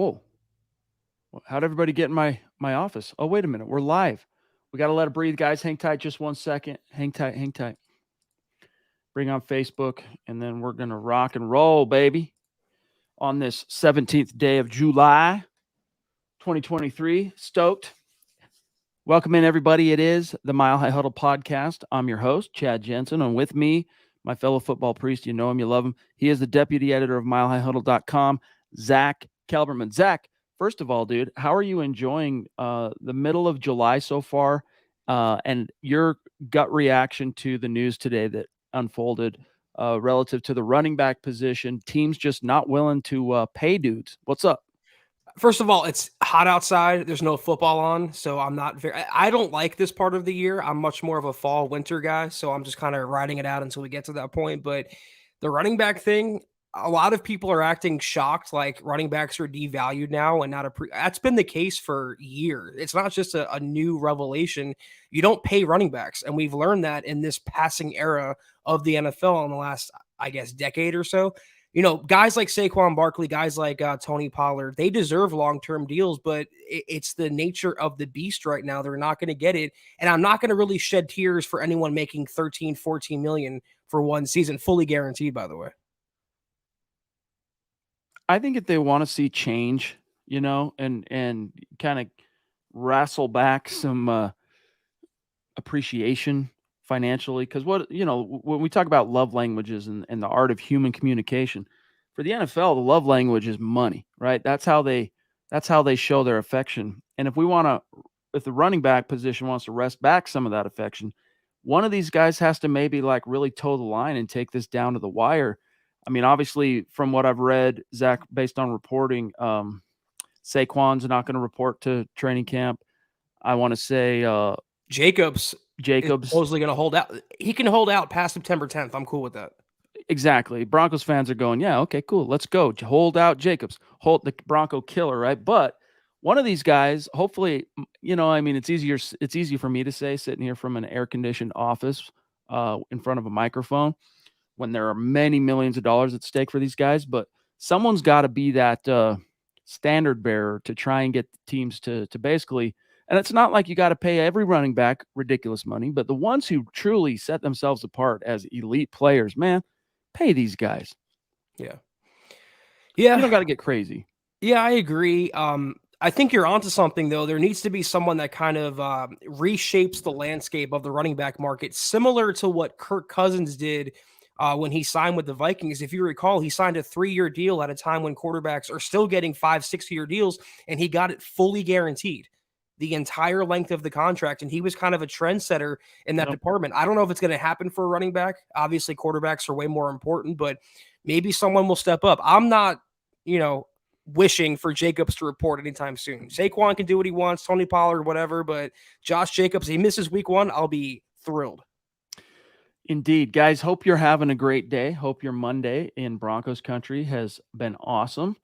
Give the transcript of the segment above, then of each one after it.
Whoa. How'd everybody get in my office? Oh, wait a minute. We're live. We got to let it breathe, guys. Hang tight just 1 second. Hang tight, hang tight. Bring on Facebook, and then we're going to rock and roll, baby, on this 17th day of July, 2023. Stoked. Welcome in, everybody. It is the Mile High Huddle podcast. I'm your host, Chad Jensen, and with me, my fellow football priest. You know him, you love him. He is the deputy editor of milehighhuddle.com, Zack Kelberman. Zack, first of all, dude, how are you enjoying the middle of July so far, and your gut reaction to the news today that unfolded relative to the running back position? Teams just not willing to pay dudes. What's up? First of all, it's hot outside. There's no football on, so I don't like this part of the year. I'm much more of a fall winter guy, so I'm just kind of riding it out until we get to that point. But the running back thing, a lot of people are acting shocked, like running backs are devalued now, and that's been the case for years. It's not just a new revelation. You don't pay running backs, and we've learned that in this passing era of the NFL in the last, I guess, decade or so. You know, guys like Saquon Barkley, guys like Tony Pollard, they deserve long-term deals, but it's the nature of the beast right now. They're not going to get it. And I'm not going to really shed tears for anyone making 13, 14 million for one season, fully guaranteed, by the way. I think if they want to see change, and kind of wrestle back some appreciation financially, because when we talk about love languages and the art of human communication, for the NFL, the love language is money, right? That's how they show their affection. And if the running back position wants to wrest back some of that affection, one of these guys has to maybe like really toe the line and take this down to the wire. I mean, obviously, from what I've read, Zach, based on reporting, Saquon's not going to report to training camp. I want to say Jacobs is Jacobs supposedly going to hold out. He can hold out past September 10th. I'm cool with that. Exactly. Broncos fans are going, yeah, okay, cool. Let's go. Hold out Jacobs. Hold the Bronco killer, right? But one of these guys, hopefully, it's easy for me to say sitting here from an air-conditioned office in front of a microphone when there are many millions of dollars at stake for these guys, but someone's got to be that standard bearer to try and get teams to basically. And it's not like you got to pay every running back ridiculous money, but the ones who truly set themselves apart as elite players, man, pay these guys. Yeah. You don't got to get crazy. Yeah, I agree. I think you're onto something, though. There needs to be someone that kind of reshapes the landscape of the running back market, similar to what Kirk Cousins did when he signed with the Vikings. If you recall, he signed a 3-year deal at a time when quarterbacks are still getting 5-6-year deals, and he got it fully guaranteed the entire length of the contract, and he was kind of a trendsetter in that department. I don't know if it's going to happen for a running back. Obviously, quarterbacks are way more important, but maybe someone will step up. I'm not, wishing for Jacobs to report anytime soon. Saquon can do what he wants, Tony Pollard, whatever, but Josh Jacobs, he misses week 1, I'll be thrilled. Indeed. Guys, hope you're having a great day. Hope your Monday in Broncos country has been awesome.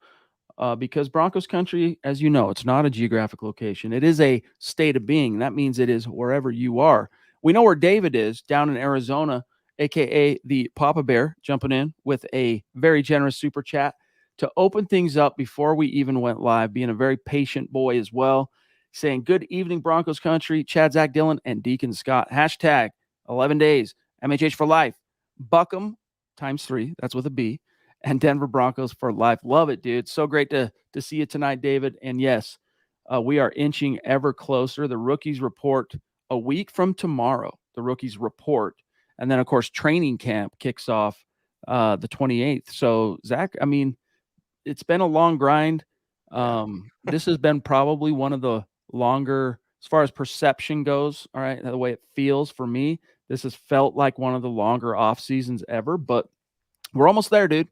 Because Broncos country, as you know, it's not a geographic location. It is a state of being. That means it is wherever you are. We know where David is, down in Arizona, a.k.a. the Papa Bear, jumping in with a very generous super chat to open things up before we even went live, being a very patient boy as well, saying, good evening, Broncos country, Chad, Zach, Dylan, and Deacon Scott. Hashtag 11 days, MHH for life. Buckham ×3, that's with a B. And Denver Broncos for life. Love it, dude. So great to see you tonight, David. And yes, we are inching ever closer. The rookies report a week from tomorrow. The rookies report. And then, of course, training camp kicks off the 28th. So, Zach, I mean, it's been a long grind. This has been probably one of the longer, as far as perception goes, all right, the way it feels for me, this has felt like one of the longer off seasons ever. But we're almost there, dude.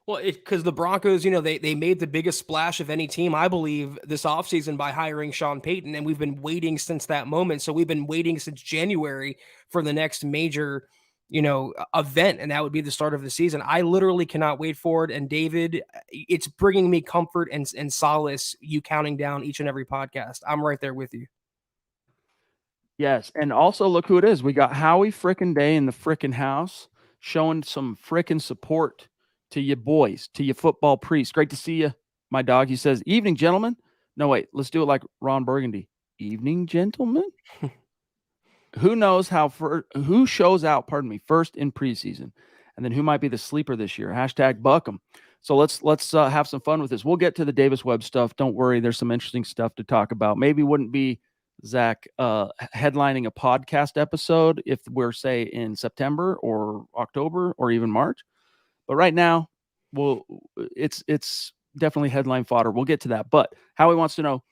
Well, because the Broncos, they made the biggest splash of any team, I believe, this offseason by hiring Sean Payton, and we've been waiting since that moment. So we've been waiting since January for the next major, event, and that would be the start of the season. I literally cannot wait for it. And David, it's bringing me comfort and solace, you counting down each and every podcast. I'm right there with you. Yes, and also look who it is. We got Howie frickin' Day in the frickin' house showing some frickin' support to you boys, to you football priests. Great to see you. my dog, he says, "Evening, gentlemen." No, wait, let's do it like Ron Burgundy. Evening, gentlemen. Who knows who shows out, pardon me, first in preseason, and then who might be the sleeper this year? Hashtag Buckham. So let's have some fun with this. We'll get to the Davis Webb stuff. Don't worry, there's some interesting stuff to talk about. Maybe wouldn't be Zach headlining a podcast episode if we're say in September or October or even March. But right now, it's definitely headline fodder. We'll get to that. But Howie wants to know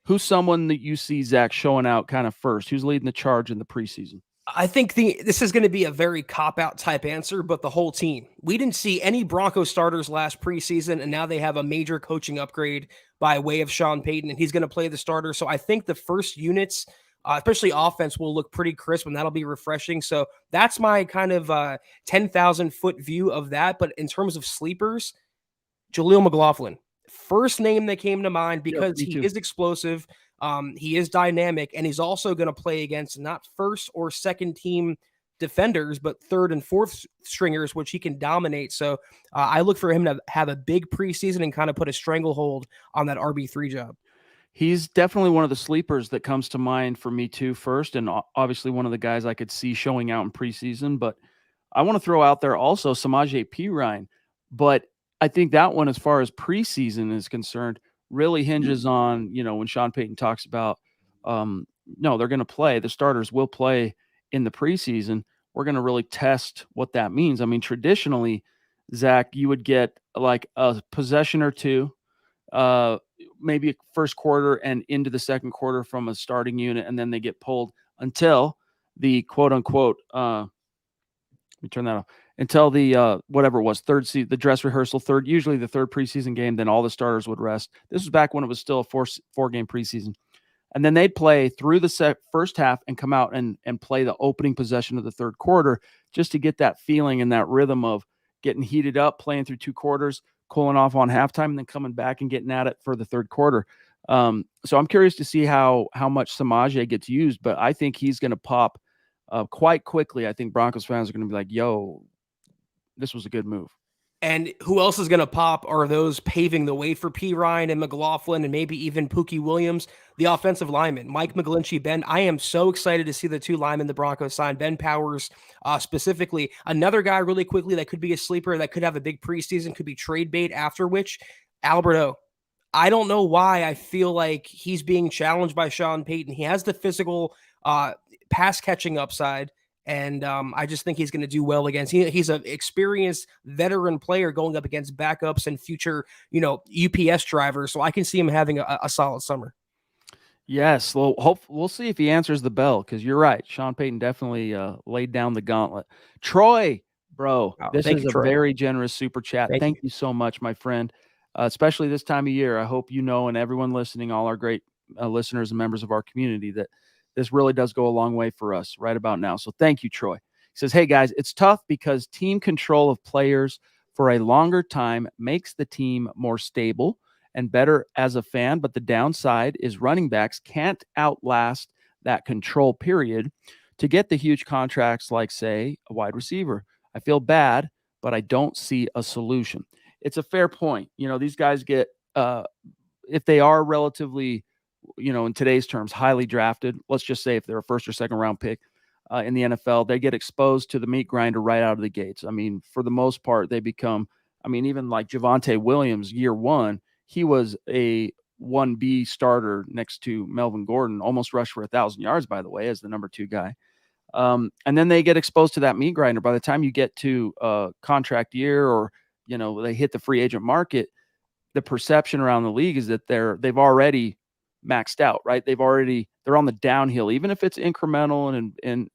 who's someone that you see, Zach, showing out kind of first? Who's leading the charge in the preseason? I think this is going to be a very cop-out type answer, but the whole team. We didn't see any Broncos starters last preseason, and now they have a major coaching upgrade by way of Sean Payton, and he's going to play the starter. So I think the first units, especially offense, will look pretty crisp, and that'll be refreshing. So that's my kind of 10,000-foot view of that. But in terms of sleepers, Jaleel McLaughlin. First name that came to mind because he is explosive. He is dynamic, and he's also going to play against not first or second team defenders, but third and fourth stringers, which he can dominate. So I look for him to have a big preseason and kind of put a stranglehold on that RB3 job. He's definitely one of the sleepers that comes to mind for me too first, and obviously one of the guys I could see showing out in preseason. But I want to throw out there also Samaje Perine, but I think that one, as far as preseason is concerned, really hinges on, when Sean Payton talks about, no, they're going to play. The starters will play in the preseason. We're going to really test what that means. I mean, traditionally, Zach, you would get like a possession or two, maybe first quarter and into the second quarter from a starting unit, and then they get pulled until the quote unquote, let me turn that off. Until the whatever it was, the dress rehearsal, usually the third preseason game, then all the starters would rest. This was back when it was still a four-game preseason. And then they'd play through the first half and come out and play the opening possession of the third quarter just to get that feeling and that rhythm of getting heated up, playing through two quarters, cooling off on halftime, and then coming back and getting at it for the third quarter. So I'm curious to see how much Samaje gets used, but I think he's going to pop quite quickly. I think Broncos fans are going to be like, yo, this was a good move. And who else is going to pop are those paving the way for Perine and McLaughlin and maybe even Pookie Williams, the offensive lineman, Mike McGlinchey, Ben. I am so excited to see the two linemen the Broncos sign, Ben Powers specifically. Another guy really quickly that could be a sleeper, that could have a big preseason, could be trade bait, after which Alberto. I don't know why I feel like he's being challenged by Sean Payton. He has the physical pass catching upside. And I just think he's going to do well against. He's an experienced veteran player going up against backups and future, UPS drivers. So I can see him having a solid summer. Yes, well, we'll see if he answers the bell, because you're right. Sean Payton definitely laid down the gauntlet. Troy, bro, this is a very generous super chat. Thank you so much, my friend. Especially this time of year. I hope you know, and everyone listening, all our great listeners and members of our community, that this really does go a long way for us right about now. So thank you, Troy. He says, hey, guys, it's tough because team control of players for a longer time makes the team more stable and better as a fan. But the downside is running backs can't outlast that control period to get the huge contracts like, say, a wide receiver. I feel bad, but I don't see a solution. It's a fair point. These guys get, if they are relatively, in today's terms, highly drafted, let's just say if they're a first or second round pick in the NFL, they get exposed to the meat grinder right out of the gates. I mean, for the most part, they become, even like Javonte Williams, year one, he was a 1B starter next to Melvin Gordon, almost rushed for 1,000 yards, by the way, as the number 2 guy. And then they get exposed to that meat grinder. By the time you get to contract year, or, they hit the free agent market, the perception around the league is that they've already maxed out, right? They're on the downhill, even if it's incremental and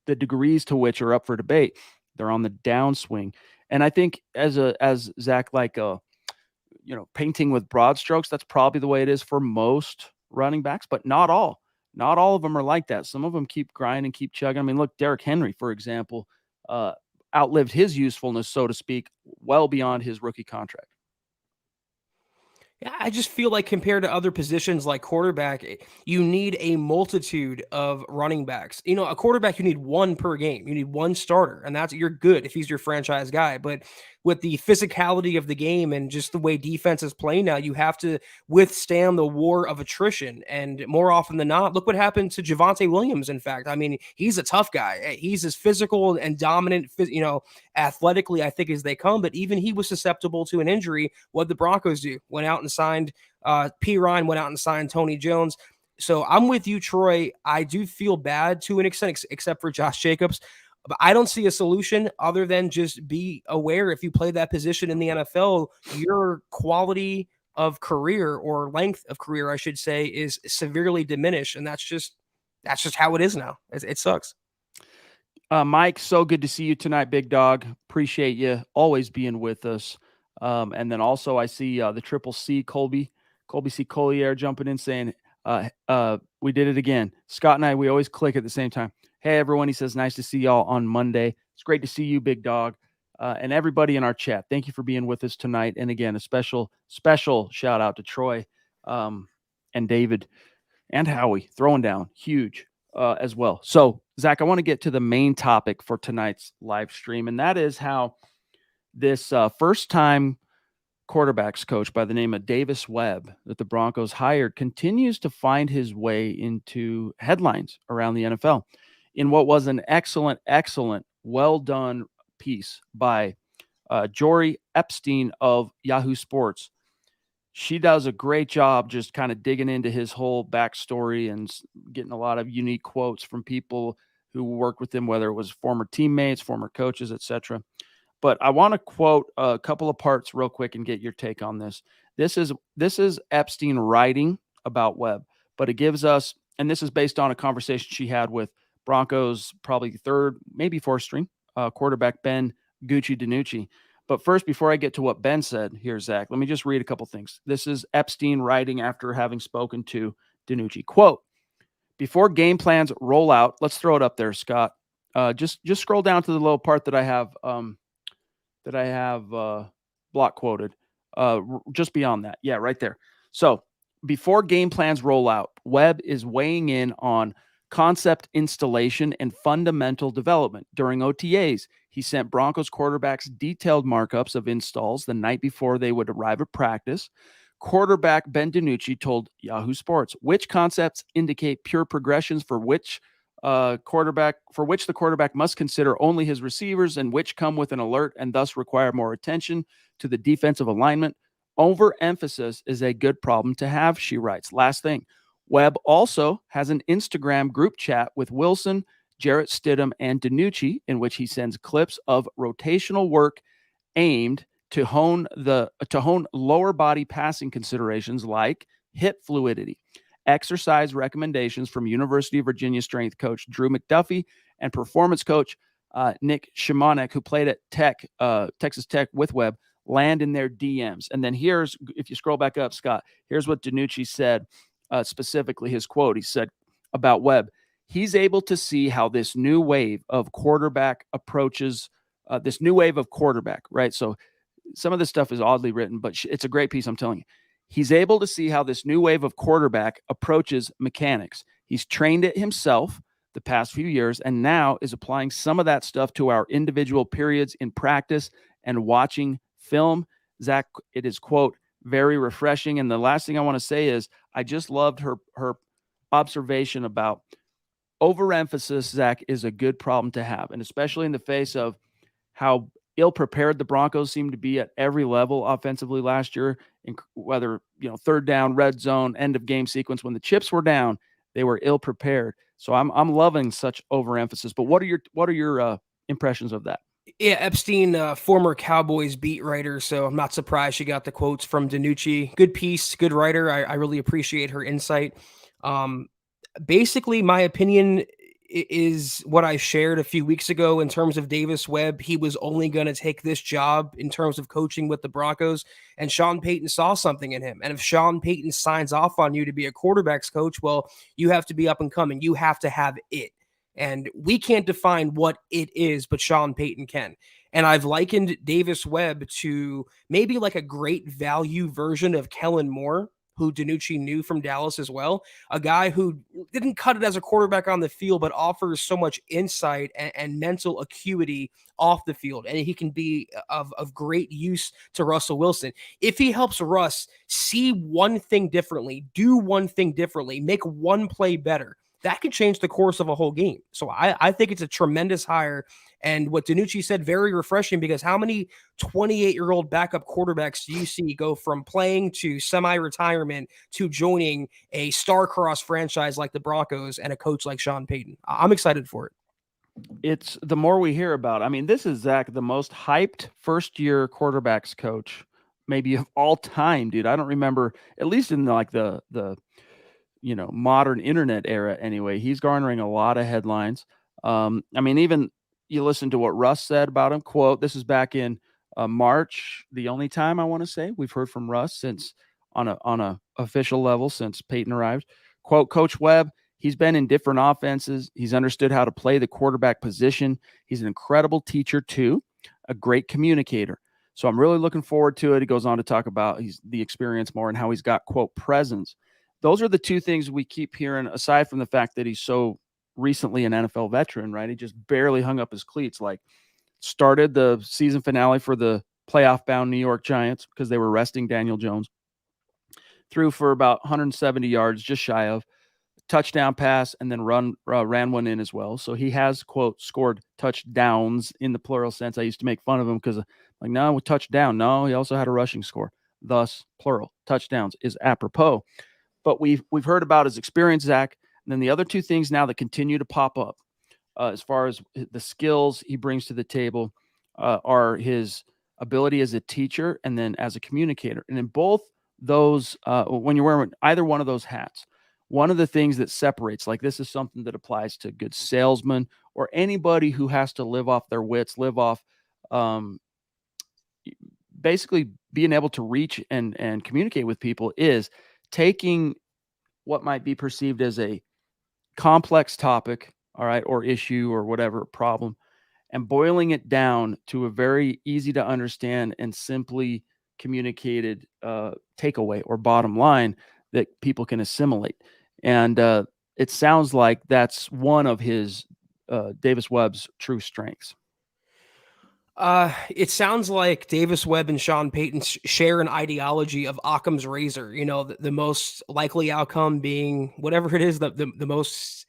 the degrees to which are up for debate. They're on the downswing. And I think as Zach, like, painting with broad strokes, that's probably the way it is for most running backs, but not all of them are like that. Some of them keep grinding, keep chugging. Look, Derrick Henry, for example, outlived his usefulness, so to speak, well beyond his rookie contract. Yeah, I just feel like compared to other positions like quarterback, you need a multitude of running backs. A quarterback, you need one per game. You need one starter, and you're good if he's your franchise guy. But with the physicality of the game and just the way defenses play now, you have to withstand the war of attrition. And more often than not, look what happened to Javonte Williams. In fact, I mean, he's a tough guy. He's as physical and dominant, athletically, I think, as they come. But even he was susceptible to an injury. What the Broncos do? Went out and signed P. Ryan, went out and signed Tony Jones. So I'm with you, Troy. I do feel bad to an extent, except for Josh Jacobs. But I don't see a solution other than just be aware if you play that position in the NFL, your quality of career, or length of career, I should say, is severely diminished. And that's just how it is now. It sucks. Mike, so good to see you tonight, big dog. Appreciate you always being with us. And then also I see the Triple C Colby C. Collier jumping in saying, we did it again. Scott and I, we always click at the same time. Hey, everyone. He says, nice to see y'all on Monday. It's great to see you, big dog. And everybody in our chat. Thank you for being with us tonight. And again, a special shout out to Troy and David and Howie throwing down huge as well. So, Zach, I want to get to the main topic for tonight's live stream, and that is how this first-time quarterbacks coach by the name of Davis Webb that the Broncos hired continues to find his way into headlines around the NFL in what was an excellent, well done piece by Jory Epstein of Yahoo Sports. She does a great job just kind of digging into his whole backstory and getting a lot of unique quotes from people who worked with him, whether it was former teammates, former coaches, etc. But I want to quote a couple of parts real quick and get your take on this. This is Epstein writing about Webb, but it gives us, and this is based on a conversation she had with Broncos, probably third, maybe fourth string quarterback Ben Gucci DiNucci. But first, before I get to what Ben said here, Zach, let me just read a couple things. This is Epstein writing after having spoken to DiNucci. Quote, before game plans roll out, let's throw it up there, Scott. Just scroll down to the little part that I have block quoted. Just beyond that. Yeah, right there. So before game plans roll out, Webb is weighing in on concept installation and fundamental development. During OTAs, he sent Broncos quarterbacks detailed markups of installs the night before they would arrive at practice. Quarterback Ben DiNucci told Yahoo Sports which concepts indicate pure progressions for which the quarterback must consider only his receivers and which come with an alert and thus require more attention to the defensive alignment. Overemphasis is a good problem to have, she writes. Last thing, Webb also has an Instagram group chat with Wilson, Jarrett Stidham, and DiNucci in which he sends clips of rotational work aimed to hone lower body passing considerations like hip fluidity, exercise recommendations from University of Virginia strength coach Drew McDuffie and performance coach Nick Shimonek, who played at Texas Tech with Webb, land in their DMs. And then here's, if you scroll back up, Scott, here's what DiNucci said, specifically his quote. He said about Webb, he's able to see how this new wave of quarterback approaches right? So some of this stuff is oddly written, but it's a great piece, I'm telling you. He's able to see how this new wave of quarterback approaches mechanics. He's trained it himself the past few years and now is applying some of that stuff to our individual periods in practice and watching film. Zach, it is, quote, very refreshing. And the last thing I want to say is I just loved her observation about overemphasis, Zach, is a good problem to have. And especially in the face of how ill-prepared the Broncos seemed to be at every level offensively last year, whether, third down, red zone, end of game sequence, when the chips were down, they were ill-prepared. So I'm loving such overemphasis. But what are your impressions of that? Yeah, Epstein, former Cowboys beat writer, so I'm not surprised she got the quotes from DiNucci. Good piece, good writer. I really appreciate her insight. Basically, my opinion is what I shared a few weeks ago in terms of Davis Webb. He was only going to take this job in terms of coaching with the Broncos, and Sean Payton saw something in him. And if Sean Payton signs off on you to be a quarterback's coach, well, you have to be up and coming. You have to have it. And we can't define what it is, but Sean Payton can. And I've likened Davis Webb to maybe like a great value version of Kellen Moore, who Danucci knew from Dallas as well. A guy who didn't cut it as a quarterback on the field, but offers so much insight and mental acuity off the field. And he can be of great use to Russell Wilson. If he helps Russ see one thing differently, do one thing differently, make one play better, that could change the course of a whole game. So I think it's a tremendous hire. And what Danucci said, very refreshing, because how many 28-year-old backup quarterbacks do you see go from playing to semi-retirement to joining a star-crossed franchise like the Broncos and a coach like Sean Payton? I'm excited for it. It's the more we hear about. I mean, this is Zach, the most hyped first-year quarterbacks coach maybe of all time, dude. I don't remember, at least in like the modern internet era anyway. He's garnering a lot of headlines. I mean, even you listen to what Russ said about him. Quote: "This is back in March, the only time I want to say we've heard from Russ since on a official level since Peyton arrived." Quote: "Coach Webb, he's been in different offenses. He's understood how to play the quarterback position. He's an incredible teacher too, a great communicator. So I'm really looking forward to it." He goes on to talk about the experience more and how he's got, quote, presence. Those are the two things we keep hearing, aside from the fact that he's so recently an NFL veteran, right? He just barely hung up his cleats, like started the season finale for the playoff-bound New York Giants because they were resting Daniel Jones. Threw for about 170 yards, just shy of touchdown pass, and then ran one in as well. So he has, quote, scored touchdowns in the plural sense. I used to make fun of him because, like, no, with touchdown. No, he also had a rushing score. Thus, plural touchdowns is apropos. But we've heard about his experience, Zach. And then the other two things now that continue to pop up as far as the skills he brings to the table are his ability as a teacher and then as a communicator. And in both those, when you're wearing either one of those hats, one of the things that separates, like this is something that applies to good salesmen or anybody who has to live off their wits, live off basically being able to reach and communicate with people, is taking what might be perceived as a complex topic, all right, or issue or whatever problem, and boiling it down to a very easy to understand and simply communicated takeaway or bottom line that people can assimilate. And it sounds like that's one of his Davis Webb's true strengths. It sounds like Davis Webb and Sean Payton share an ideology of Occam's razor. The most likely outcome being whatever it is, the most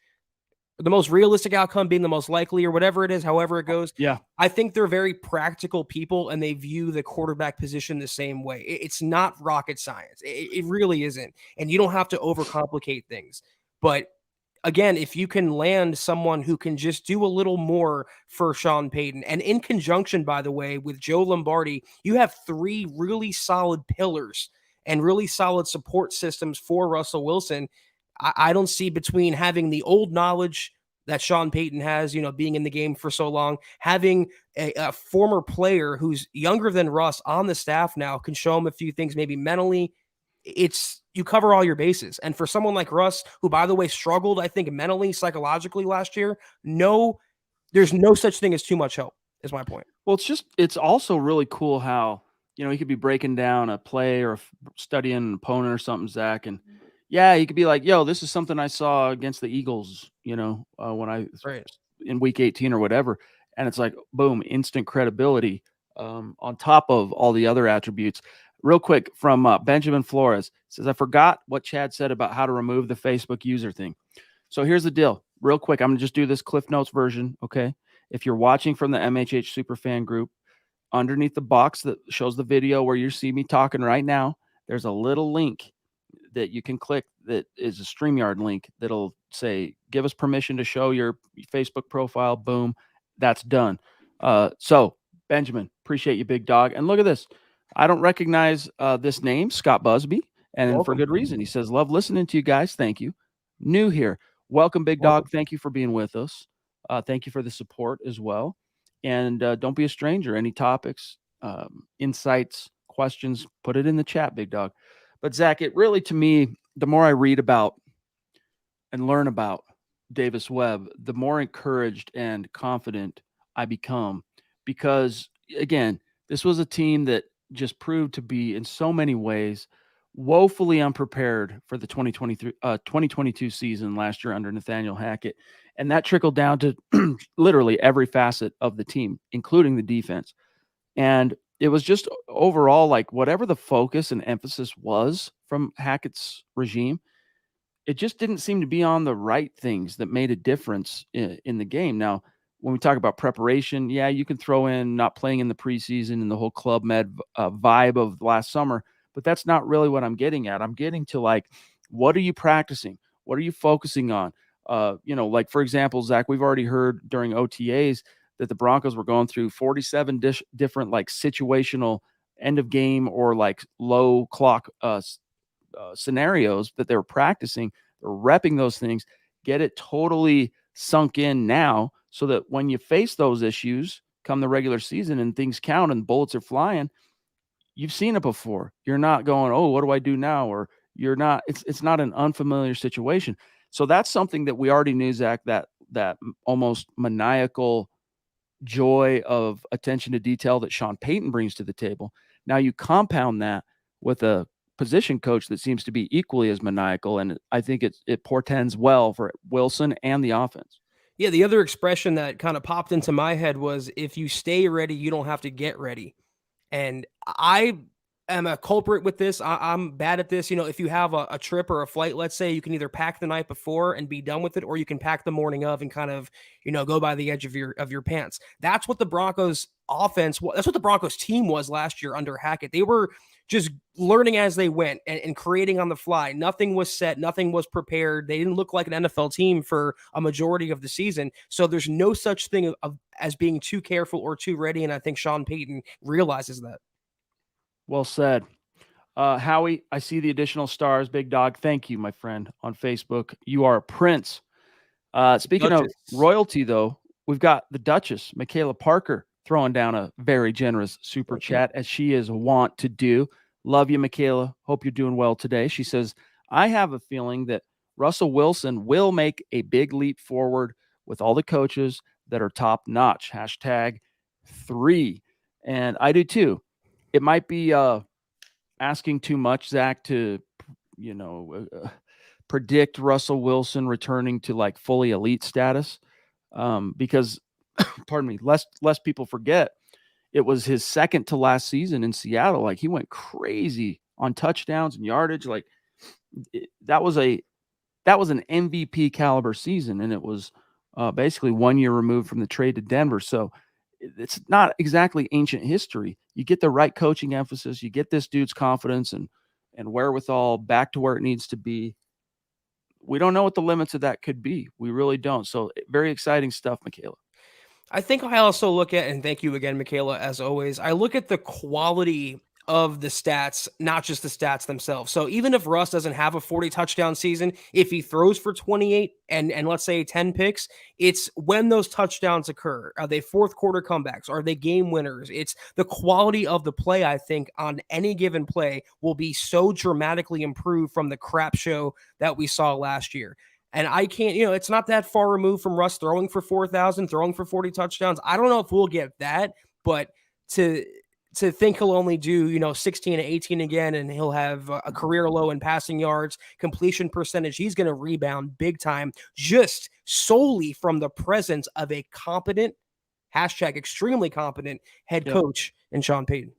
realistic outcome being the most likely, or whatever it is, however it goes. Yeah. I think they're very practical people, and they view the quarterback position the same way. It's not rocket science. It really isn't. And you don't have to overcomplicate things. But again, if you can land someone who can just do a little more for Sean Payton, and in conjunction, by the way, with Joe Lombardi, you have three really solid pillars and really solid support systems for Russell Wilson. I don't see, between having the old knowledge that Sean Payton has, being in the game for so long, having a former player who's younger than Russ on the staff now, can show him a few things, maybe mentally. You cover all your bases. And for someone like Russ, who, by the way, struggled, I think, mentally, psychologically last year, there's no such thing as too much help, is my point. Well, it's also really cool how, he could be breaking down a play or studying an opponent or something, Zach, and yeah, he could be like, yo, this is something I saw against the Eagles, when I Right. in week 18 or whatever. And it's like, boom, instant credibility on top of all the other attributes. Real quick from Benjamin Flores says, I forgot what Chad said about how to remove the Facebook user thing. So here's the deal. Real quick, I'm going to just do this Cliff Notes version, okay? If you're watching from the MHH Superfan group, underneath the box that shows the video where you see me talking right now, there's a little link that you can click that is a StreamYard link that'll say, give us permission to show your Facebook profile. Boom. That's done. So, Benjamin, appreciate you, big dog. And look at this. I don't recognize this name, Scott Busby, and Welcome. for good reason. He says, love listening to you guys. Thank you. New here. Welcome, big dog. Thank you for being with us. Thank you for the support as well. And don't be a stranger. Any topics, insights, questions, put it in the chat, big dog. But Zach, it really, to me, the more I read about and learn about Davis Webb, the more encouraged and confident I become. Because, again, this was a team that just proved to be, in so many ways, woefully unprepared for the 2022 season last year under Nathaniel Hackett. And that trickled down to literally every facet of the team, including the defense. And it was just overall like whatever the focus and emphasis was from Hackett's regime, it just didn't seem to be on the right things that made a difference in the game. Now, when we talk about preparation, yeah, you can throw in not playing in the preseason and the whole Club Med vibe of last summer, but that's not really what I'm getting at. I'm getting to like, what are you practicing? What are you focusing on? Like for example, Zach, we've already heard during OTAs that the Broncos were going through 47 different like situational end of game or like low clock scenarios that they were practicing. They're repping those things, get it totally sunk in now so that when you face those issues come the regular season and things count and bullets are flying, you've seen it before. You're not going, oh, what do I do now? Or you're not, it's not an unfamiliar situation. So that's something that we already knew, Zach, that almost maniacal joy of attention to detail that Sean Payton brings to the table. Now you compound that with a position coach that seems to be equally as maniacal, and I think it portends well for Wilson and the offense. Yeah, the other expression that kind of popped into my head was if you stay ready, you don't have to get ready. And I am a culprit with this. I'm bad at this. If you have a trip or a flight, let's say, you can either pack the night before and be done with it, or you can pack the morning of and kind of, go by the edge of your pants. That's what the Broncos offense was. That's what the Broncos team was last year under Hackett. They were just learning as they went and creating on the fly. Nothing was set, nothing was prepared. They didn't look like an NFL team for a majority of the season. So there's no such thing as being too careful or too ready. And I think Sean Payton realizes that. Well said. Howie, I see the additional stars. Big Dog, thank you, my friend, on Facebook. You are a prince. Speaking of Duchess. royalty, though, we've got the Duchess, Michaela Parker, throwing down a very generous super chat, as she is wont to do. Love you, Michaela. Hope you're doing well today. She says, I have a feeling that Russell Wilson will make a big leap forward with all the coaches that are top notch. #3. And I do too. It might be asking too much, Zach, to, predict Russell Wilson returning to like fully elite status, because pardon me, less people forget it was his second to last season in Seattle. Like he went crazy on touchdowns and yardage. Like that was an MVP caliber season, and it was basically 1 year removed from the trade to Denver. So it's not exactly ancient history. You get the right coaching emphasis, you get this dude's confidence and wherewithal back to where it needs to be. We don't know what the limits of that could be. We really don't. So very exciting stuff, Michaela. I think I also look at, and thank you again, Michaela, as always, I look at the quality of the stats, not just the stats themselves. So even if Russ doesn't have a 40 touchdown season, if he throws for 28 and let's say 10 picks, it's when those touchdowns occur. Are they fourth quarter comebacks? Are they game winners? It's the quality of the play, I think, on any given play will be so dramatically improved from the crap show that we saw last year. And I can't, it's not that far removed from Russ throwing for 4,000, throwing for 40 touchdowns. I don't know if we'll get that, but to think he'll only do, 16 to 18 again, and he'll have a career low in passing yards, completion percentage, he's going to rebound big time just solely from the presence of a competent, #extremely competent head coach in Sean Payton.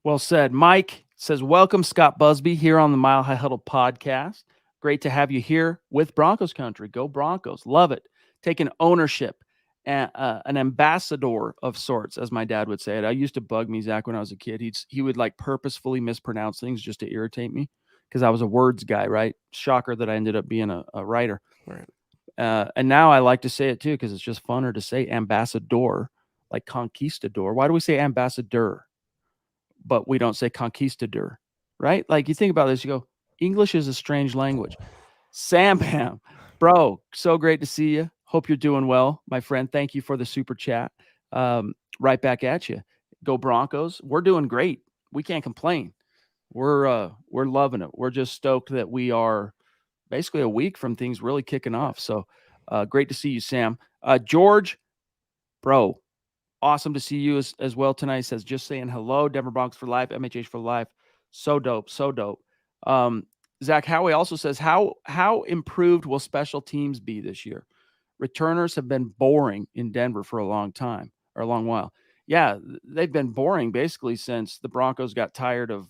Well said. Mike says, welcome, Scott Busby, here on the Mile High Huddle podcast. Great to have you here with Broncos country. Go Broncos. Love it. Taking ownership, an ambassador of sorts, as my dad would say it. I used to bug me, Zach, when I was a kid. He would like purposefully mispronounce things just to irritate me because I was a words guy, right? Shocker that I ended up being a writer. Right. And now I like to say it too because it's just funner to say ambassador, like conquistador. Why do we say ambassador, but we don't say conquistador, right? Like you think about this, you go, English is a strange language. Sam Bam, bro, so great to see you. Hope you're doing well, my friend. Thank you for the super chat. Right back at you. Go Broncos. We're doing great. We can't complain. We're loving it. We're just stoked that we are basically a week from things really kicking off. So great to see you, Sam. George, bro, awesome to see you as well tonight. Says just saying hello. Denver Broncos for life. MHH for life. So dope. So dope. Um, Zach Howie also says, how improved will special teams be this year? Returners have been boring in Denver for a long time, or a long while. Yeah, they've been boring basically since the Broncos got tired of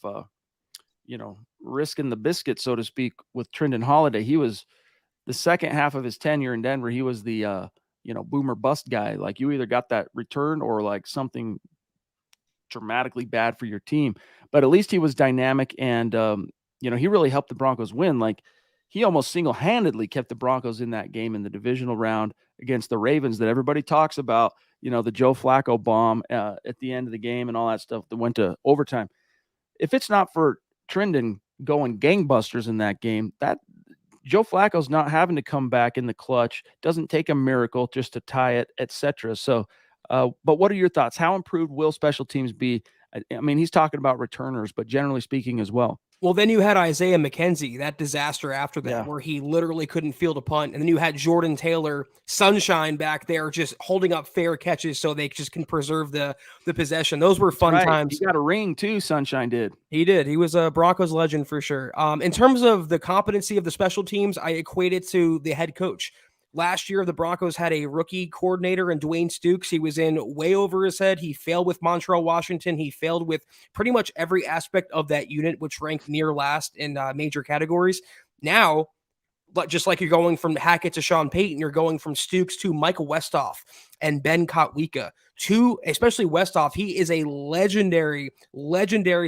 risking the biscuit, so to speak, with Trindon Holiday. He was the second half of his tenure in Denver. He was the boomer bust guy. Like, you either got that return or like something dramatically bad for your team. But at least he was dynamic, and he really helped the Broncos win. Like, he almost single-handedly kept the Broncos in that game in the divisional round against the Ravens that everybody talks about. The Joe Flacco bomb at the end of the game and all that stuff that went to overtime. If it's not for Trindon going gangbusters in that game, that Joe Flacco's not having to come back in the clutch. Doesn't take a miracle just to tie it, etc. So, but what are your thoughts? How improved will special teams be? I mean, he's talking about returners, but generally speaking as well. Well, then you had Isaiah McKenzie, that disaster after that, Yeah. where he literally couldn't field a punt. And then you had Jordan Taylor, sunshine back there, just holding up fair catches so they just can preserve the possession. Those were fun times. He got a ring too, Sunshine did. He did. He was a Broncos legend for sure. In terms of the competency of the special teams, I equate it to the head coach. Last year, the Broncos had a rookie coordinator in Dwayne Stukes. He was in way over his head. He failed with Montreal, Washington. He failed with pretty much every aspect of that unit, which ranked near last in major categories. Now, but just like you're going from Hackett to Sean Payton, you're going from Stukes to Michael Westhoff and Ben Kotwika to especially Westhoff. He is a legendary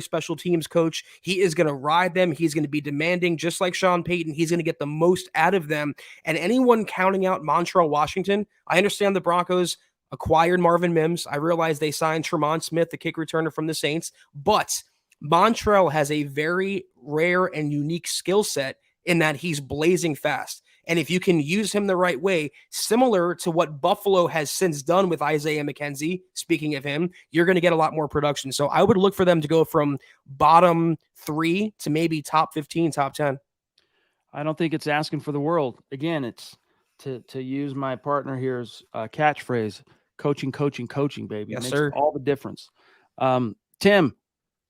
special teams coach. He is going to ride them. He's going to be demanding, just like Sean Payton. He's going to get the most out of them. And anyone counting out Montreal, Washington, I understand the Broncos acquired Marvin Mims. I realize they signed Tremont Smith, the kick returner from the Saints, but Montreal has a very rare and unique skill set in that he's blazing fast. And if you can use him the right way, similar to what Buffalo has since done with Isaiah McKenzie, speaking of him, you're going to get a lot more production. So I would look for them to go from bottom 3 to maybe top 15, top 10. I don't think it's asking for the world. Again, it's to use my partner here's catchphrase: coaching, coaching, coaching, baby. Yes, Makes sir. all the difference. Tim,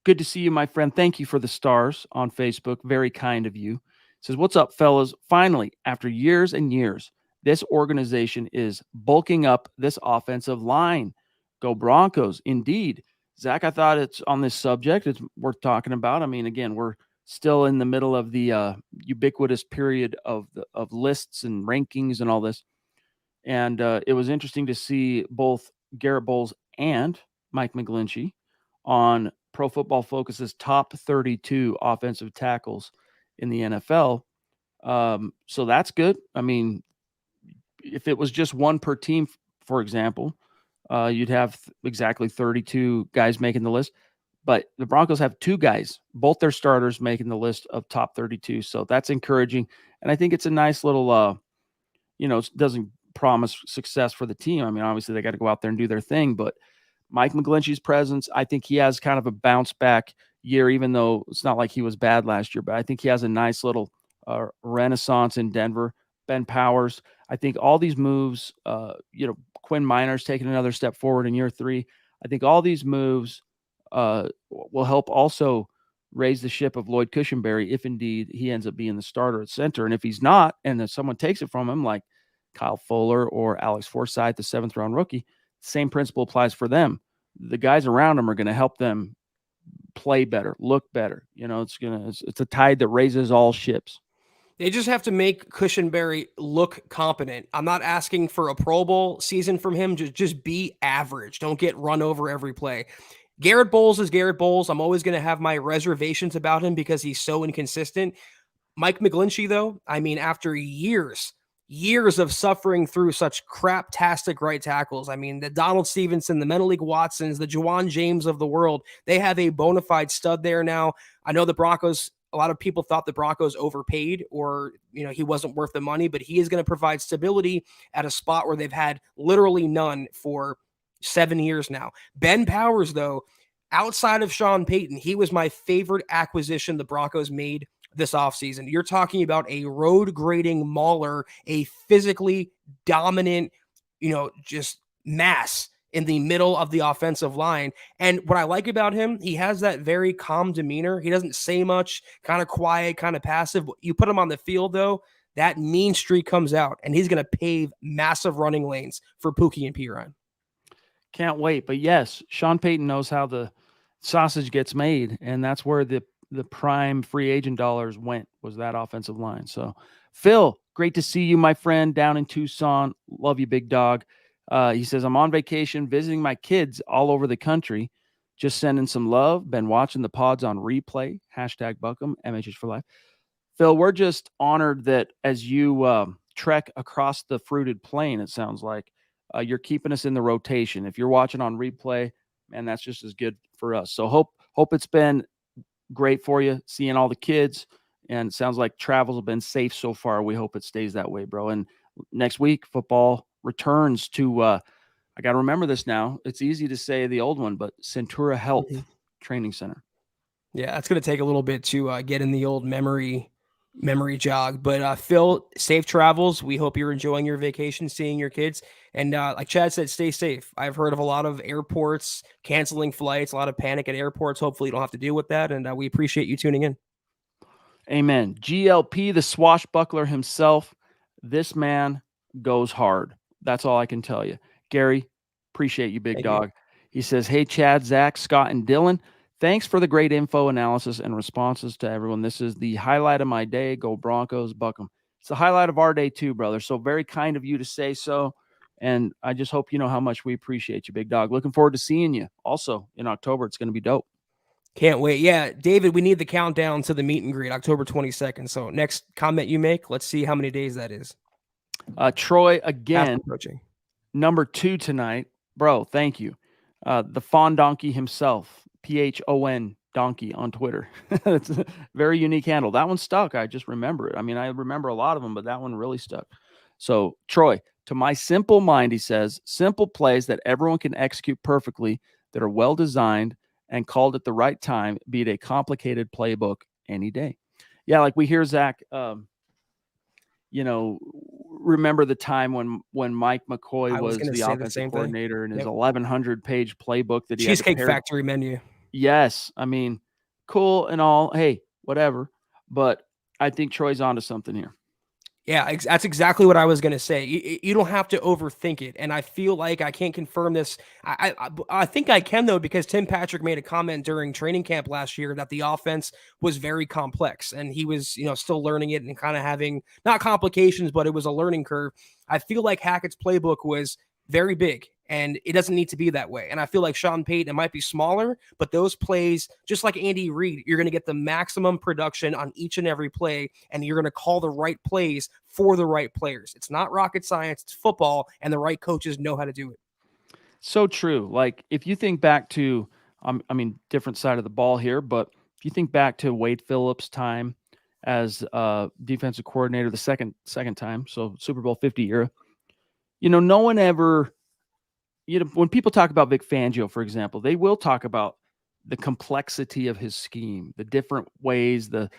good to see you, my friend. Thank you for the stars on Facebook. Very kind of you. Says, what's up, fellas? Finally, after years and years, this organization is bulking up this offensive line. Go Broncos. Indeed. Zach, I thought it's on this subject. It's worth talking about. I mean, again, we're still in the middle of the ubiquitous period of lists and rankings and all this. And it was interesting to see both Garrett Bowles and Mike McGlinchey on Pro Football Focus's top 32 offensive tackles in the NFL. So that's good. I mean, if it was just one per team, for example, you'd have exactly 32 guys making the list. But the Broncos have 2 guys, both their starters, making the list of top 32. So that's encouraging. And I think it's a nice little, it doesn't promise success for the team. I mean, obviously they got to go out there and do their thing, but Mike McGlinchey's presence, I think he has kind of a bounce back year, even though it's not like he was bad last year, but I think he has a nice little renaissance in Denver. Ben Powers, I think all these moves, Quinn Minor's taking another step forward in year 3. I think all these moves will help also raise the ship of Lloyd Cushenberry if indeed he ends up being the starter at center. And if he's not, and if someone takes it from him, like Kyle Fuller or Alex Forsythe, the 7th round rookie, same principle applies for them. The guys around them are going to help them play better, look better. It's a tide that raises all ships. They just have to make Cushenberry look competent. I'm not asking for a Pro Bowl season from him. Just be average. Don't get run over every play. Garrett Bowles is Garrett Bowles. I'm always going to have my reservations about him because he's so inconsistent. Mike McGlinchey, though, I mean, after years of suffering through such crap-tastic right tackles, I mean, the Donald Stevenson, the Menelik Watsons, the Juwan James of the world, they have a bona fide stud there now. I know the Broncos, a lot of people thought the Broncos overpaid or, he wasn't worth the money, but he is going to provide stability at a spot where they've had literally none for 7 years now. Ben Powers, though, outside of Sean Payton, he was my favorite acquisition the Broncos made this offseason. You're talking about a road grading mauler, a physically dominant, just mass in the middle of the offensive line. And what I like about him, he has that very calm demeanor. He doesn't say much, kind of quiet, kind of passive. You put him on the field, though, that mean streak comes out, and he's going to pave massive running lanes for Pookie and Piran. Can't wait. But yes, Sean Payton knows how the sausage gets made, and that's where the prime free agent dollars went, was that offensive line. So, Phil, great to see you, my friend, down in Tucson. Love you, big dog. He says, I'm on vacation visiting my kids all over the country. Just sending some love. Been watching the pods on replay. Hashtag Buckham, MHH for life. Phil, we're just honored that as you trek across the fruited plain, it sounds like, you're keeping us in the rotation. If you're watching on replay, man, that's just as good for us. So hope it's been great for you, seeing all the kids, and it sounds like travels have been safe so far. We hope it stays that way, bro. And next week, football returns to, I got to remember this now. It's easy to say the old one, but Centura Health Training Center. Yeah, it's going to take a little bit to get in the old memory jog. But Phil, safe travels. We hope you're enjoying your vacation, seeing your kids. And like Chad said, stay safe. I've heard of a lot of airports canceling flights, a lot of panic at airports. Hopefully you don't have to deal with that. And we appreciate you tuning in. Amen. GLP, the swashbuckler himself, this man goes hard. That's all I can tell you. Gary, appreciate you, big Thank dog. you. He says, hey, Chad, Zach, Scott, and Dylan. Thanks for the great info, analysis, and responses to everyone. This is the highlight of my day. Go Broncos, Buckham. It's the highlight of our day too, brother. So very kind of you to say so. And I just hope you know how much we appreciate you, big dog. Looking forward to seeing you also in October. It's going to be dope. Can't wait. Yeah, David, we need the countdown to the meet and greet, October 22nd. So next comment you make, let's see how many days that is. Troy, again, Fast approaching. number 2 tonight. Bro, thank you. The Fawn Donkey himself, PHON Donkey on Twitter. It's a very unique handle. That one stuck. I just remember it. I mean, I remember a lot of them, but that one really stuck. So, Troy, to my simple mind, he says, simple plays that everyone can execute perfectly, that are well designed and called at the right time, be it a complicated playbook any day. Yeah, like we hear Zach, remember the time when Mike McCoy was the offensive coordinator and his 1,100 page playbook that he Cheesecake had Factory menu. Yes. I mean, cool and all. Hey, whatever. But I think Troy's onto something here. Yeah, that's exactly what I was going to say. You don't have to overthink it. And I feel like I can't confirm this. I think I can, though, because Tim Patrick made a comment during training camp last year that the offense was very complex and he was, still learning it and kind of having not complications, but it was a learning curve. I feel like Hackett's playbook was very big and it doesn't need to be that way. And I feel like Sean Payton, it might be smaller, but those plays, just like Andy Reid, you're going to get the maximum production on each and every play, and you're going to call the right plays for the right players. It's not rocket science, it's football, and the right coaches know how to do it. So true. Like if you think back to, different side of the ball here, but if you think back to Wade Phillips' time as defensive coordinator, the second time, so Super Bowl 50 era, no one ever, when people talk about Vic Fangio, for example, they will talk about the complexity of his scheme, the different ways, the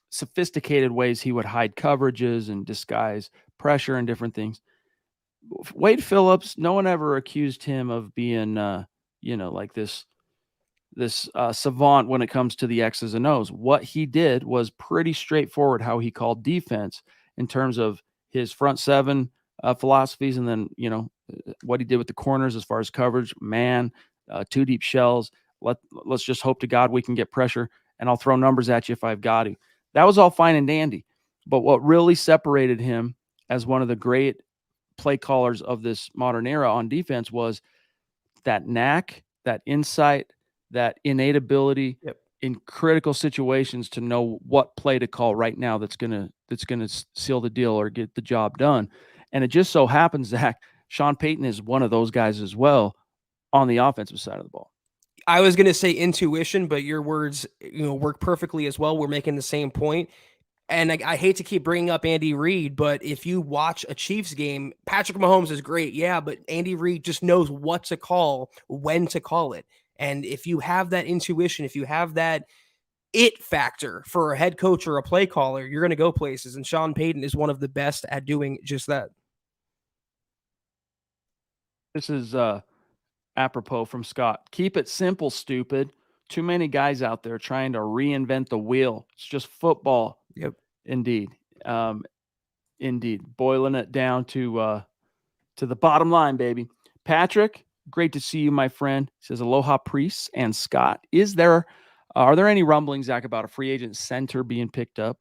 sophisticated ways he would hide coverages and disguise pressure and different things. Wade Phillips, no one ever accused him of being, like this savant when it comes to the X's and O's. What he did was pretty straightforward how he called defense in terms of his front seven philosophies, and then what he did with the corners as far as coverage, man, 2 deep shells. Let's just hope to God we can get pressure, and I'll throw numbers at you if I've got to. That was all fine and dandy, but what really separated him as one of the great play callers of this modern era on defense was that knack, that insight, that innate ability in critical situations to know what play to call right now that's gonna seal the deal or get the job done. And it just so happens, Zach, Sean Payton is one of those guys as well on the offensive side of the ball. I was going to say intuition, but your words, work perfectly as well. We're making the same point. And I hate to keep bringing up Andy Reid, but if you watch a Chiefs game, Patrick Mahomes is great. Yeah, but Andy Reid just knows what to call, when to call it. And if you have that intuition, if you have that it factor for a head coach or a play caller, you're going to go places. And Sean Payton is one of the best at doing just that. This is apropos from Scott. Keep it simple, stupid. Too many guys out there trying to reinvent the wheel. It's just football. Yep. Indeed. Um, indeed. Boiling it down to the bottom line, baby. Patrick, great to see you, my friend. Says aloha, priests and Scott. Are there any rumblings, Zach, about a free agent center being picked up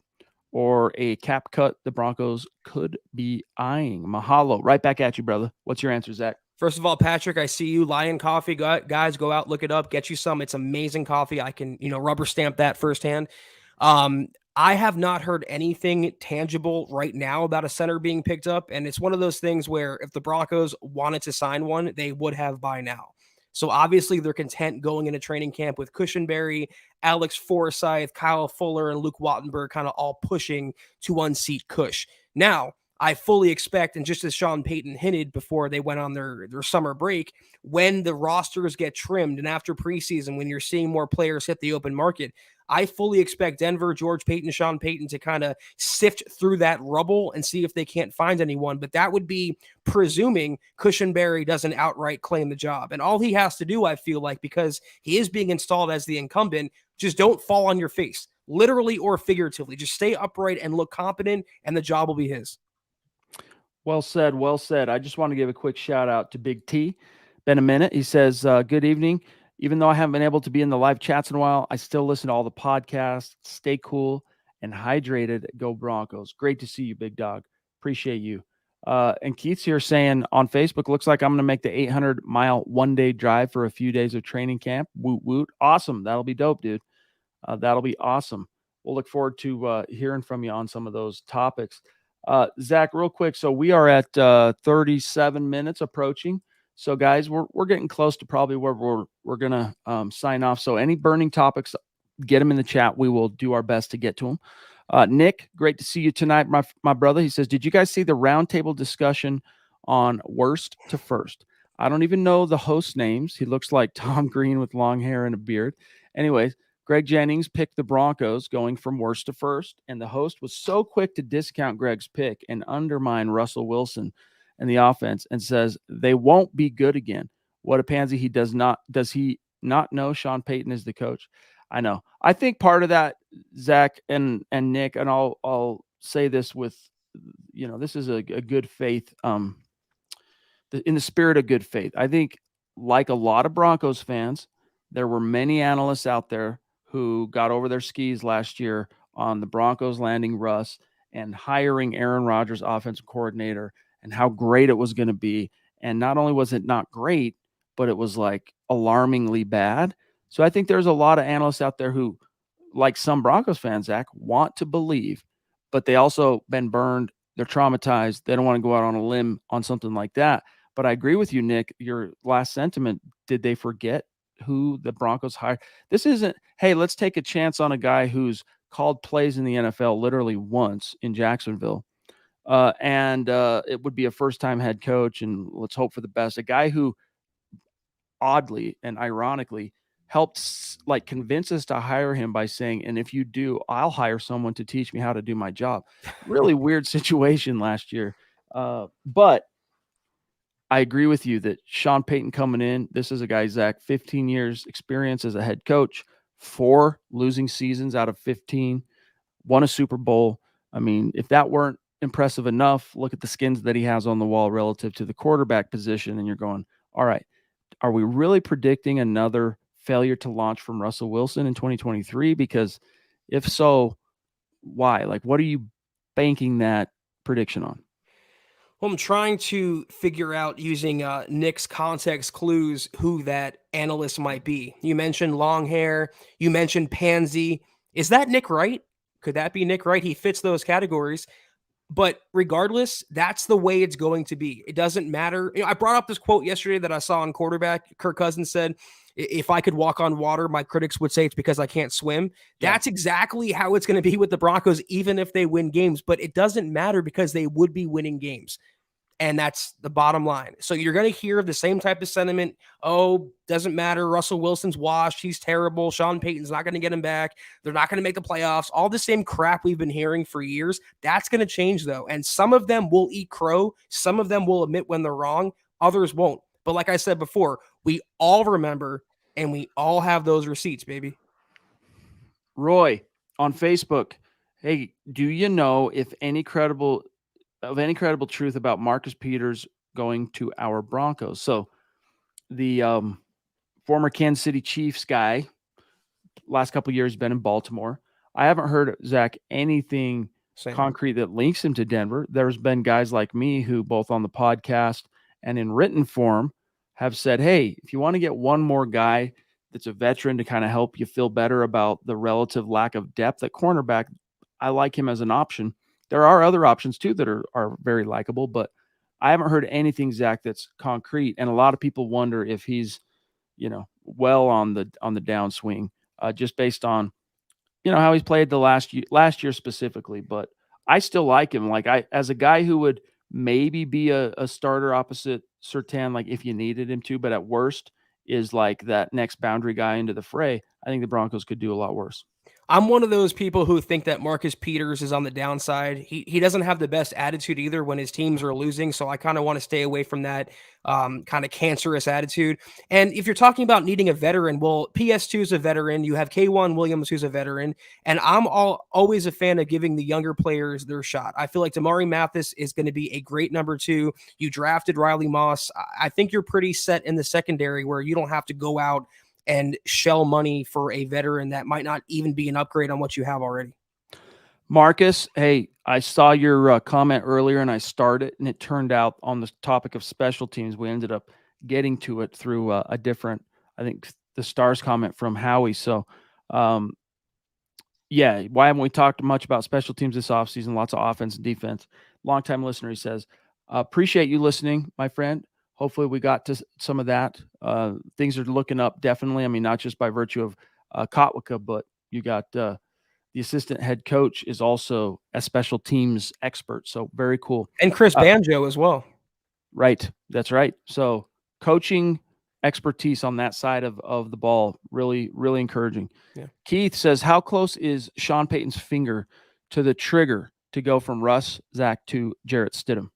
or a cap cut the Broncos could be eyeing? Mahalo. Right back at you, brother. What's your answer, Zach? First of all, Patrick, I see you. Lion Coffee, guys, go out, look it up, get you some. It's amazing coffee. I can, rubber stamp that firsthand. I have not heard anything tangible right now about a center being picked up, and it's one of those things where if the Broncos wanted to sign one, they would have by now. So obviously they're content going into training camp with Cushenberry, Alex Forsyth, Kyle Fuller, and Luke Wattenberg kind of all pushing to unseat Cush. Now, I fully expect, and just as Sean Payton hinted before they went on their summer break, when the rosters get trimmed and after preseason, when you're seeing more players hit the open market, I fully expect Denver, George Payton, Sean Payton to kind of sift through that rubble and see if they can't find anyone. But that would be presuming Cushenberry doesn't outright claim the job. And all he has to do, I feel like, because he is being installed as the incumbent, just don't fall on your face, literally or figuratively. Just stay upright and look competent, and the job will be his. Well said. Well said. I just want to give a quick shout out to Big T. Been a minute. He says, good evening. Even though I haven't been able to be in the live chats in a while, I still listen to all the podcasts. Stay cool and hydrated. Go Broncos. Great to see you, big dog. Appreciate you. And Keith's here saying on Facebook, looks like I'm going to make the 800-mile one-day drive for a few days of training camp. Woot, woot. Awesome. That'll be dope, dude. That'll be awesome. We'll look forward to hearing from you on some of those topics. Zach, real quick. So we are at 37 minutes approaching. So guys, we're getting close to probably where we're gonna sign off. So any burning topics, get them in the chat. We will do our best to get to them. Nick, great to see you tonight, my brother. He says, did you guys see the roundtable discussion on worst to first? I don't even know the host names. He looks like Tom Green with long hair and a beard. Anyways, Greg Jennings picked the Broncos going from worst to first, and the host was so quick to discount Greg's pick and undermine Russell Wilson and the offense and says they won't be good again. What a pansy. Does he not know Sean Payton is the coach? I know. I think part of that, Zach and Nick, and I'll say this with, this is a good faith, in the spirit of good faith. I think, like a lot of Broncos fans, there were many analysts out there who got over their skis last year on the Broncos landing Russ and hiring Aaron Rodgers, offensive coordinator, and how great it was going to be. And not only was it not great, but it was like alarmingly bad. So I think there's a lot of analysts out there who, like some Broncos fans, Zach, want to believe, but they also been burned. They're traumatized. They don't want to go out on a limb on something like that. But I agree with you, Nick, your last sentiment. Did they forget who the Broncos hired? This isn't, hey, let's take a chance on a guy who's called plays in the NFL literally once in Jacksonville. And it would be a first-time head coach, and let's hope for the best. A guy who oddly and ironically helped convince us to hire him by saying, and if you do, I'll hire someone to teach me how to do my job. Really weird situation last year. But I agree with you that Sean Payton coming in, this is a guy, Zach, 15 years experience as a head coach, 4 losing seasons out of 15, won a Super Bowl. I mean, if that weren't impressive enough, look at the skins that he has on the wall relative to the quarterback position. And you're going, all right, are we really predicting another failure to launch from Russell Wilson in 2023? Because if so, why? What are you banking that prediction on? Well, I'm trying to figure out using Nick's context clues who that analyst might be. You mentioned long hair. You mentioned pansy. Is that Nick Wright? Could that be Nick Wright? He fits those categories. But regardless, that's the way it's going to be. It doesn't matter. I brought up this quote yesterday that I saw on quarterback. Kirk Cousins said, if I could walk on water, my critics would say it's because I can't swim. Yeah. That's exactly how it's going to be with the Broncos, even if they win games. But it doesn't matter because they would be winning games. And that's the bottom line. So you're going to hear the same type of sentiment. Oh, doesn't matter. Russell Wilson's washed. He's terrible. Sean Payton's not going to get him back. They're not going to make the playoffs. All the same crap we've been hearing for years. That's going to change, though. And some of them will eat crow. Some of them will admit when they're wrong. Others won't. But like I said before, we all remember and we all have those receipts, baby. Roy on Facebook. Hey, do you know if any credible truth about Marcus Peters going to our Broncos? So the former Kansas City Chiefs guy, last couple of years been in Baltimore. I haven't heard, Zach, anything Same. concrete that links him to Denver. There's been guys like me who both on the podcast and in written form have said, hey, if you want to get one more guy that's a veteran to kind of help you feel better about the relative lack of depth at cornerback, I like him as an option. There are other options too that are very likable, but I haven't heard anything, Zach, that's concrete. And a lot of people wonder if he's, well on the downswing, just based on how he's played the last year specifically. But I still like him. Like, as a guy who would maybe be a starter opposite Surtain, like if you needed him to, but at worst is like that next boundary guy into the fray. I think the Broncos could do a lot worse. I'm one of those people who think that Marcus Peters is on the downside. He doesn't have the best attitude either when his teams are losing, so I kind of want to stay away from that kind of cancerous attitude. And if you're talking about needing a veteran, well, PS2 is a veteran. You have K1 Williams, who's a veteran, and I'm always a fan of giving the younger players their shot. I feel like Damari Mathis is going to be a great number 2. You drafted Riley Moss. I think you're pretty set in the secondary where you don't have to go out and shell money for a veteran that might not even be an upgrade on what you have already. Marcus, hey, I saw your comment earlier and I started, and it turned out on the topic of special teams, we ended up getting to it through a different, I think, the Stars comment from Howie. So, yeah, why haven't we talked much about special teams this offseason? Lots of offense and defense. Longtime listener, he says, appreciate you listening, my friend. Hopefully we got to some of that. Things are looking up, definitely. I mean, not just by virtue of Kotwicka, but you got the assistant head coach is also a special teams expert. So very cool. And Chris Banjo as well. Right. That's right. So coaching expertise on that side of the ball, really, really encouraging. Yeah. Keith says, how close is Sean Payton's finger to the trigger to go from Russ, Zach, to Jarrett Stidham?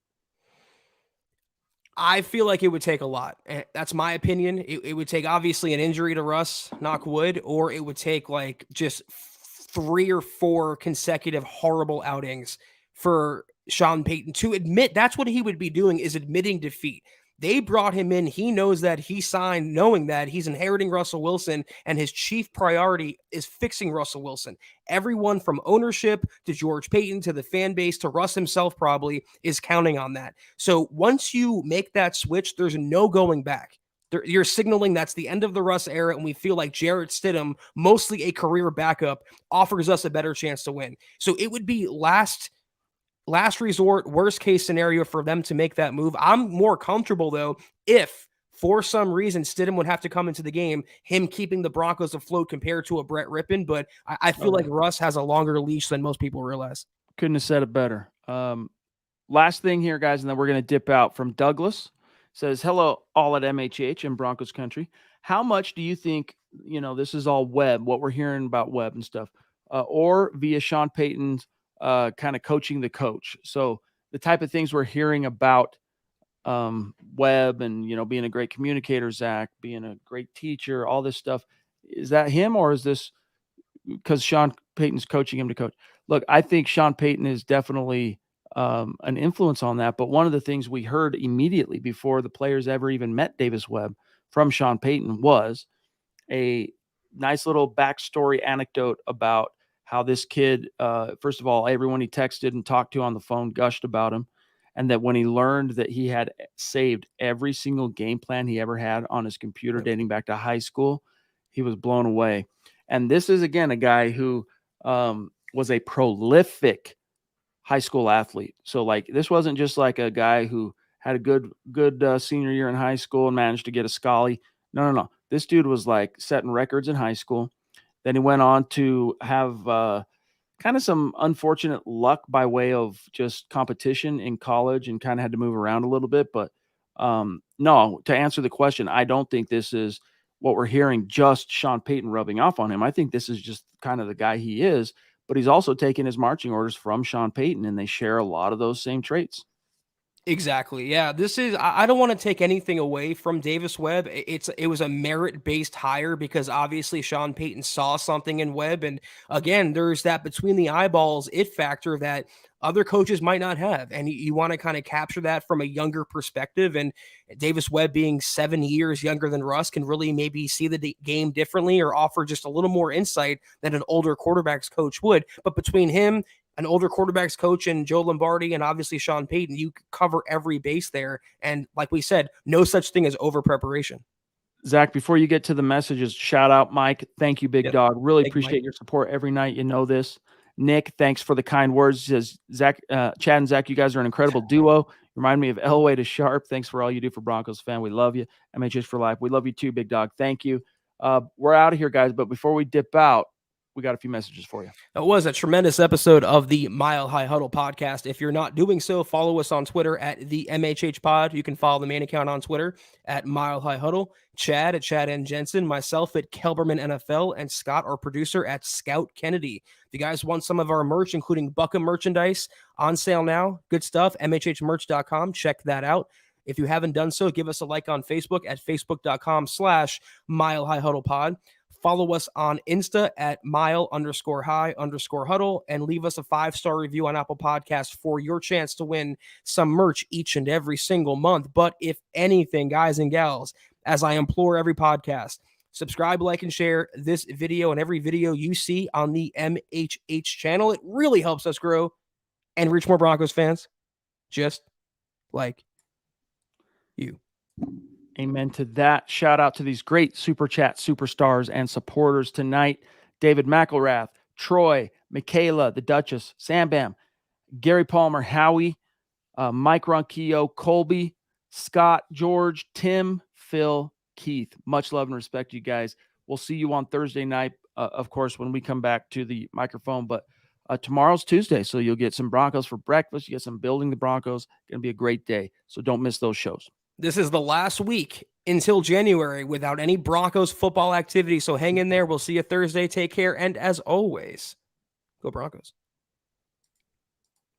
I feel like it would take a lot. That's my opinion. It would take obviously an injury to Russ, knock wood, or it would take like just 3 or 4 consecutive horrible outings for Sean Payton to admit that's what he would be doing, is admitting defeat. They brought him in. He knows that he signed knowing that he's inheriting Russell Wilson, and his chief priority is fixing Russell Wilson. Everyone from ownership to George Payton to the fan base to Russ himself probably is counting on that. So once you make that switch, there's no going back. You're signaling that's the end of the Russ era, and we feel like Jarrett Stidham, mostly a career backup, offers us a better chance to win. So it would be last resort, worst case scenario for them to make that move. I'm more comfortable, though, if for some reason Stidham would have to come into the game, him keeping the Broncos afloat compared to a Brett Rippon. But I feel like Russ has a longer leash than most people realize. Couldn't have said it better. Last thing here, guys, and then we're going to dip out. From Douglas, says, hello, all at MHH in Broncos country. How much do you think, this is all Webb, what we're hearing about Webb and stuff, or via Sean Payton's kind of coaching the coach? So the type of things we're hearing about Webb and, being a great communicator, Zach, being a great teacher, all this stuff, is that him, or is this because Sean Payton's coaching him to coach? Look, I think Sean Payton is definitely an influence on that. But one of the things we heard immediately before the players ever even met Davis Webb from Sean Payton was a nice little backstory anecdote about how this kid, first of all, everyone he texted and talked to on the phone gushed about him. And that when he learned that he had saved every single game plan he ever had on his computer dating back to high school, he was blown away. And this is, again, a guy who was a prolific high school athlete. So, like, this wasn't just like a guy who had a good senior year in high school and managed to get a Scully. No. This dude was, like, setting records in high school. Then he went on to have kind of some unfortunate luck by way of just competition in college and kind of had to move around a little bit. But no, to answer the question, I don't think this is what we're hearing, just Sean Payton rubbing off on him. I think this is just kind of the guy he is, but he's also taken his marching orders from Sean Payton, and they share a lot of those same traits. Exactly. Yeah. This is, I don't want to take anything away from Davis Webb. It was a merit based hire because obviously Sean Payton saw something in Webb. And again, there's that between the eyeballs it factor that other coaches might not have. And you want to kind of capture that from a younger perspective. And Davis Webb being 7 years younger than Russ can really maybe see the game differently or offer just a little more insight than an older quarterbacks coach would. But between him, an older quarterbacks coach, and Joe Lombardi and obviously Sean Payton, you cover every base there. And like we said, no such thing as over preparation. Zach, before you get to the messages, shout out Mike. Thank you, big dog. Really Thank you, appreciate Mike. your support every night. You know this. Nick, thanks for the kind words. Says Zach, Chad and Zach, you guys are an incredible duo. Remind me of Elway to Sharp. Thanks for all you do for Broncos fan. We love you. MHH for life. We love you too, big dog. Thank you. We're out of here, guys. But before we dip out, we got a few messages for you. That was a tremendous episode of the Mile High Huddle podcast. If you're not doing so, follow us on Twitter at the MHH Pod. You can follow the main account on Twitter at Mile High Huddle. Chad at Chad and Jensen, myself at Kelberman NFL, and Scott, our producer, at Scout Kennedy. If you guys want some of our merch, including Buckham merchandise, on sale now, good stuff, mhhmerch.com. Check that out. If you haven't done so, give us a like on Facebook at facebook.com/Mile High Huddle Pod. Follow us on Insta at mile_high_huddle and leave us a 5-star review on Apple Podcasts for your chance to win some merch each and every single month. But if anything, guys and gals, as I implore every podcast, subscribe, like, and share this video and every video you see on the MHH channel. It really helps us grow and reach more Broncos fans, just like you. Amen to that. Shout out to these great Super Chat superstars and supporters tonight. David McElrath, Troy, Michaela, the Duchess, Sam Bam, Gary Palmer, Howie, Mike Ronquillo, Colby, Scott, George, Tim, Phil, Keith. Much love and respect, you guys. We'll see you on Thursday night, of course, when we come back to the microphone. But tomorrow's Tuesday, so you'll get some Broncos for breakfast. You get some Building the Broncos. Going to be a great day, so don't miss those shows. This is the last week until January without any Broncos football activity, so hang in there. We'll see you Thursday. Take care, and as always, go Broncos.